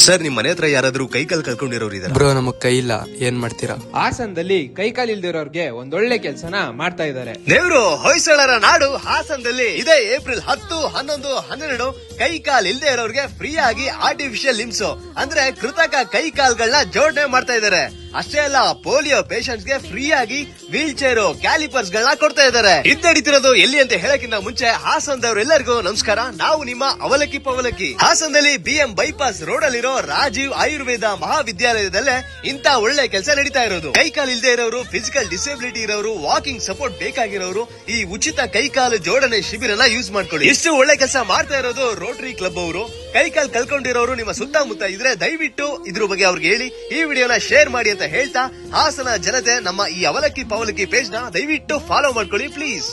Sir, ನಿಮ್ ಮನೆ ಹತ್ರ ಯಾರಾದ್ರೂ ಕೈಕಾಲ್ ಕಳ್ಕೊಂಡಿರೋರು ಇದಾರೆ? ಬ್ರೋ, ನಮಗ್ ಕೈ ಇಲ್ಲ, ಏನ್ ಮಾಡ್ತೀರಾ? ಹಾಸನದಲ್ಲಿ ಕೈಕಾಲ್ ಇಲ್ದಿರೋರ್ಗೆ ಒಂದೊಳ್ಳೆ ಕೆಲ್ಸನ ಮಾಡ್ತಾ ಇದ್ದಾರೆ. ದೇವ್ರು ಹೊಯ್ಸಳರ ನಾಡು ಹಾಸನದಲ್ಲಿ ಇದೇ ಏಪ್ರಿಲ್ 10, 11, 12 ಕೈಕಾಲ್ ಇಲ್ದೇ ಇರೋರ್ಗೆ ಫ್ರೀ ಆಗಿ ಆರ್ಟಿಫಿಷಿಯಲ್ ಲಿಮ್ಸ್ ಅಂದ್ರೆ ಕೃತಕ ಕೈಕಾಲ್ಗಳನ್ನ ಜೋಡಣೆ ಮಾಡ್ತಾ ಇದ್ದಾರೆ. ಅಷ್ಟೇ ಅಲ್ಲ, ಪೋಲಿಯೋ ಪೇಷಂಟ್ಸ್ ಗೆ ಫ್ರೀ ಆಗಿ ವೀಲ್ ಚೇರ್, ಕ್ಯಾಲಿಪರ್ಸ್ ಗಳನ್ನ ಕೊಡ್ತಾ ಇದ್ದಾರೆ. ಇದ್ದಡಿತಿರೋದು ಎಲ್ಲಿ ಅಂತ ಹೇಳಕ್ಕಿಂತ ಮುಂಚೆ ಹಾಸನದವರೆಲ್ಲರಿಗೂ ನಮಸ್ಕಾರ. ನಾವು ನಿಮ್ಮ ಅವಲಕ್ಕಿ ಪವಲಕ್ಕಿ. ಹಾಸನದಲ್ಲಿ BM ಬೈಪಾಸ್ ರೋಡ್ ಅಲ್ಲಿರೋ ರಾಜೀವ್ ಆಯುರ್ವೇದ ಮಹಾವಿದ್ಯಾಲಯದಲ್ಲೇ ಇಂತ ಒಳ್ಳೆ ಕೆಲಸ ನಡೀತಾ ಇರೋದು. ಕೈಕಾಲ್ ಇಲ್ದೇ ಇರೋರು, ಫಿಸಿಕಲ್ ಡಿಸೇಬಿಲಿಟಿ ಇರೋರು, ವಾಕಿಂಗ್ ಸಪೋರ್ಟ್ ಬೇಕಾಗಿರೋರು ಈ ಉಚಿತ ಕೈಕಾಲು ಜೋಡಣೆ ಶಿಬಿರನ ಯೂಸ್ ಮಾಡ್ಕೊಳ್ಳಿ. ಇಷ್ಟು ಒಳ್ಳೆ ಕೆಲಸ ಮಾಡ್ತಾ ಇರೋದು ರೋಟರಿ ಕ್ಲಬ್ ಅವರು. ಕೈಕಾಲ್ ಕಳ್ಕೊಂಡಿರೋರು ನಿಮ್ಮ ಸುತ್ತಮುತ್ತ ಇದ್ರೆ ದಯವಿಟ್ಟು ಇದ್ರ ಬಗ್ಗೆ ಅವ್ರಿಗೆ ಹೇಳಿ, ಈ ವಿಡಿಯೋನ ಶೇರ್ ಮಾಡಿ ಅಂತ ಹೇಳ್ತಾ, ಹಾಸನ ಜನತೆ ನಮ್ಮ ಈ ಅವಲಕ್ಕಿ ಪವಲಕ್ಕಿ ಪೇಜ್ ನ ದಯವಿಟ್ಟು ಫಾಲೋ ಮಾಡ್ಕೊಳ್ಳಿ ಪ್ಲೀಸ್.